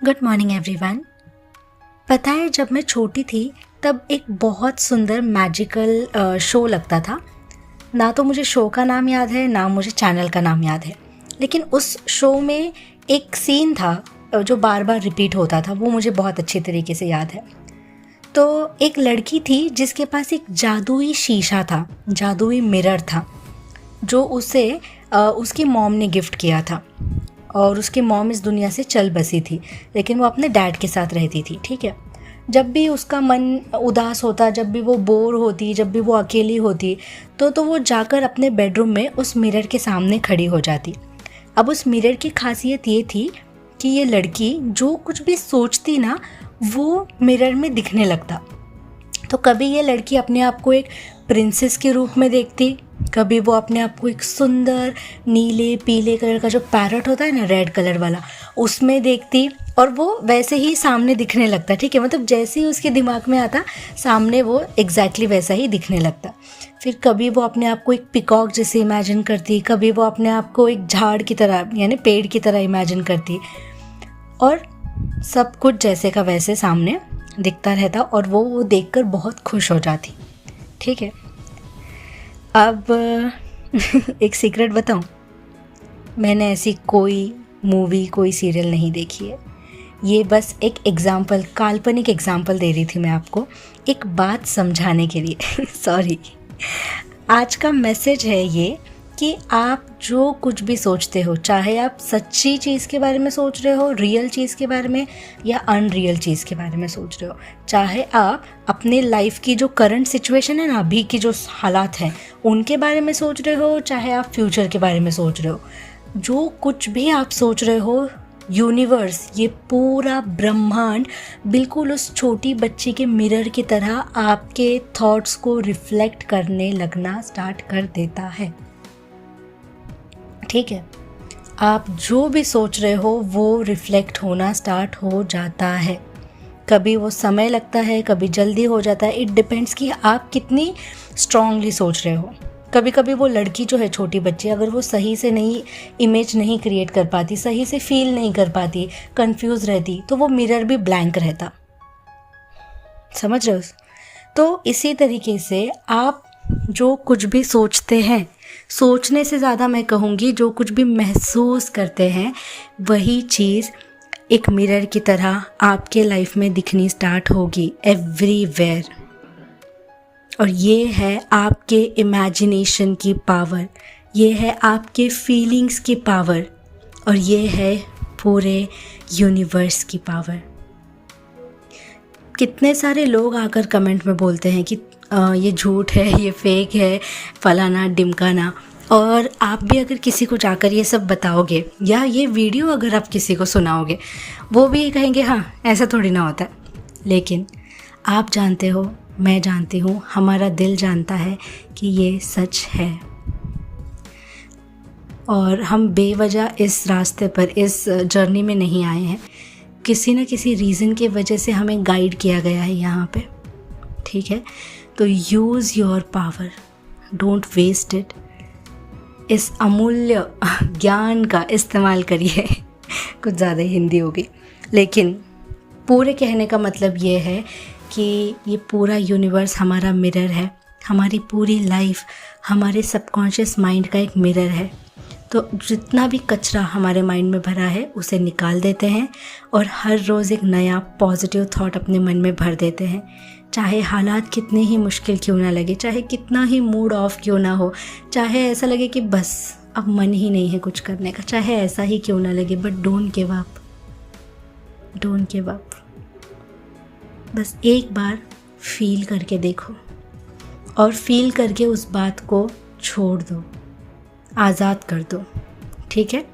Good morning everyone. पता है, जब मैं छोटी थी तब एक बहुत सुंदर मैजिकल शो लगता था। ना तो मुझे शो का नाम याद है, ना मुझे चैनल का नाम याद है, लेकिन उस शो में एक सीन था जो बार बार रिपीट होता था, वो मुझे बहुत अच्छी तरीके से याद है। तो एक लड़की थी जिसके पास एक जादुई शीशा था, जादुई मिरर था, जो उसे उसकी मॉम ने गिफ्ट किया था। और उसकी मॉम इस दुनिया से चल बसी थी, लेकिन वो अपने डैड के साथ रहती थी। ठीक है, जब भी उसका मन उदास होता, जब भी वो बोर होती, जब भी वो अकेली होती, तो वो जाकर अपने बेडरूम में उस मिरर के सामने खड़ी हो जाती। अब उस मिरर की खासियत ये थी कि ये लड़की जो कुछ भी सोचती ना, वो मिरर में दिखने लगता। तो कभी ये लड़की अपने आप को एक प्रिंसेस के रूप में देखती, कभी वो अपने आप को एक सुंदर नीले पीले कलर का जो पैरट होता है ना, रेड कलर वाला, उसमें देखती, और वो वैसे ही सामने दिखने लगता। ठीक है, मतलब जैसे ही उसके दिमाग में आता, सामने वो एग्जैक्टली वैसा ही दिखने लगता। फिर कभी वो अपने आप को एक पिकॉक जैसे इमेजिन करती, कभी वो अपने आप को एक झाड़ की तरह यानी पेड़ की तरह इमेजिन करती, और सब कुछ जैसे का वैसे सामने दिखता रहता, और वो देखकर बहुत खुश हो जाती। ठीक है, अब एक सीक्रेट बताऊं, मैंने ऐसी कोई मूवी, कोई सीरियल नहीं देखी है। ये बस एक एग्ज़ाम्पल, काल्पनिक एग्ज़ाम्पल दे रही थी मैं आपको, एक बात समझाने के लिए। सॉरी। आज का मैसेज है ये कि आप जो कुछ भी सोचते हो, चाहे आप सच्ची चीज़ के बारे में सोच रहे हो, रियल चीज़ के बारे में, या अनरियल चीज़ के बारे में सोच रहे हो, चाहे आप अपने लाइफ की जो करंट सिचुएशन है ना, अभी की जो हालात हैं उनके बारे में सोच रहे हो, चाहे आप फ्यूचर के बारे में सोच रहे हो, जो कुछ भी आप सोच रहे हो, यूनिवर्स, ये पूरा ब्रह्मांड बिल्कुल उस छोटी बच्ची के मिरर की तरह आपके थॉट्स को रिफ्लेक्ट करने लगना स्टार्ट कर देता है। ठीक है, आप जो भी सोच रहे हो वो रिफ्लेक्ट होना स्टार्ट हो जाता है। कभी वो समय लगता है, कभी जल्दी हो जाता है, इट डिपेंड्स कि आप कितनी स्ट्रांगली सोच रहे हो। कभी कभी वो लड़की जो है, छोटी बच्ची, अगर वो सही से नहीं इमेज नहीं क्रिएट कर पाती, सही से फील नहीं कर पाती, कंफ्यूज रहती, तो वो मिरर भी ब्लैंक रहता। समझ रहे हो? तो इसी तरीके से आप जो कुछ भी सोचते हैं, सोचने से ज़्यादा मैं कहूँगी जो कुछ भी महसूस करते हैं, वही चीज़ एक मिरर की तरह आपके लाइफ में दिखनी स्टार्ट होगी एवरीवेयर। और ये है आपके इमेजिनेशन की पावर, ये है आपके फीलिंग्स की पावर, और ये है पूरे यूनिवर्स की पावर। कितने सारे लोग आकर कमेंट में बोलते हैं कि ये झूठ है, ये फेक है, फलाना डिमकाना, और आप भी अगर किसी को जाकर ये सब बताओगे, या ये वीडियो अगर आप किसी को सुनाओगे, वो भी कहेंगे हाँ ऐसा थोड़ी ना होता है। लेकिन आप जानते हो, मैं जानती हूँ, हमारा दिल जानता है कि ये सच है। और हम बेवजह इस रास्ते पर, इस जर्नी में नहीं आए हैं। किसी न किसी रीज़न की वजह से हमें गाइड किया गया है यहाँ पे। ठीक है, तो use your power, don't waste it. इस अमूल्य ज्ञान का इस्तेमाल करिए। कुछ ज़्यादा ही हिंदी होगी, लेकिन पूरे कहने का मतलब ये है कि ये पूरा यूनिवर्स हमारा मिरर है, हमारी पूरी लाइफ हमारे सबकॉन्शियस माइंड का एक मिरर है। तो जितना भी कचरा हमारे माइंड में भरा है उसे निकाल देते हैं, और हर रोज़ एक नया पॉजिटिव थॉट अपने मन में भर देते हैं। चाहे हालात कितने ही मुश्किल क्यों ना लगे, चाहे कितना ही मूड ऑफ क्यों ना हो, चाहे ऐसा लगे कि बस अब मन ही नहीं है कुछ करने का, चाहे ऐसा ही क्यों ना लगे, but don't give up, don't give up. बस एक बार फील करके देखो, और फील करके उस बात को छोड़ दो, आज़ाद कर दो। ठीक है,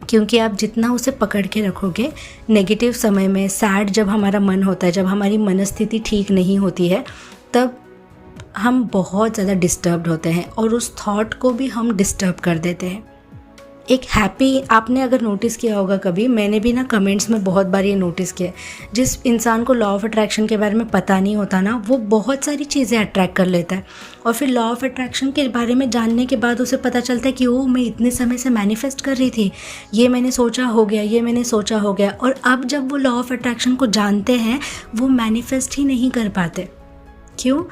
क्योंकि आप जितना उसे पकड़ के रखोगे, नेगेटिव समय में, सैड जब हमारा मन होता है, जब हमारी मनस्थिति ठीक नहीं होती है, तब हम बहुत ज़्यादा डिस्टर्ब्ड होते हैं, और उस थॉट को भी हम डिस्टर्ब कर देते हैं। एक हैप्पी, आपने अगर नोटिस किया होगा कभी, मैंने भी ना कमेंट्स में बहुत बार ये नोटिस किया है, जिस इंसान को लॉ ऑफ अट्रैक्शन के बारे में पता नहीं होता ना, वो बहुत सारी चीज़ें अट्रैक्ट कर लेता है, और फिर लॉ ऑफ अट्रैक्शन के बारे में जानने के बाद उसे पता चलता है कि ओ, मैं इतने समय से मैनिफेस्ट कर रही थी, ये मैंने सोचा हो गया, ये मैंने सोचा हो गया। और अब जब वो लॉ ऑफ अट्रैक्शन को जानते हैं, वो मैनिफेस्ट ही नहीं कर पाते। क्यों?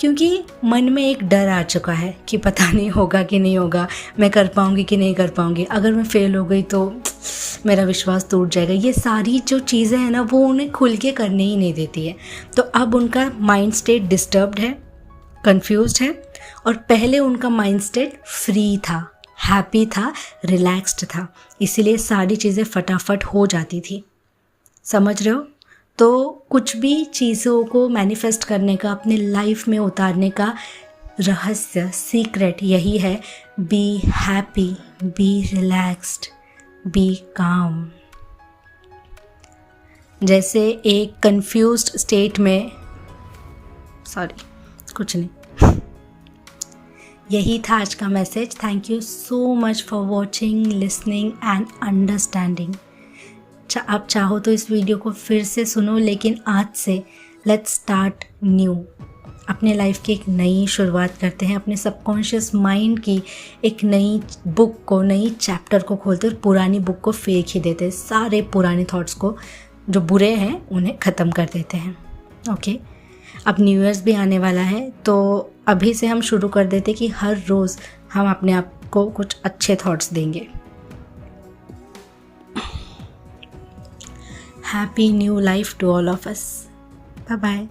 क्योंकि मन में एक डर आ चुका है कि पता नहीं होगा कि नहीं होगा, मैं कर पाऊँगी कि नहीं कर पाऊँगी, अगर मैं फ़ेल हो गई तो मेरा विश्वास टूट जाएगा। ये सारी जो चीज़ें हैं ना, वो उन्हें खुल के करने ही नहीं देती है। तो अब उनका माइंड स्टेट डिस्टर्ब्ड है, कंफ्यूज्ड है, और पहले उनका माइंड स्टेट फ्री था, हैप्पी था, रिलैक्स्ड था, इसीलिए सारी चीज़ें फटाफट हो जाती थी। समझ रहे हो? तो कुछ भी चीज़ों को मैनिफेस्ट करने का, अपने लाइफ में उतारने का रहस्य, सीक्रेट यही है, be happy, be relaxed, be calm. जैसे एक कंफ्यूज्ड स्टेट में, कुछ नहीं, यही था आज का message. Thank you so much for watching, listening and understanding. आप चाहो तो इस वीडियो को फिर से सुनो, लेकिन आज से लेट्स स्टार्ट न्यू। अपने लाइफ की एक नई शुरुआत करते हैं, अपने सबकॉन्शियस माइंड की एक नई बुक को, नई चैप्टर को खोलते हैं और पुरानी बुक को फेंक ही देते हैं। सारे पुराने थॉट्स को जो बुरे हैं उन्हें ख़त्म कर देते हैं। ओके, अब न्यू ईयर्स भी आने वाला है, तो अभी से हम शुरू कर देते कि हर रोज़ हम अपने आप को कुछ अच्छे थॉट्स देंगे। Happy new life to all of us. Bye bye.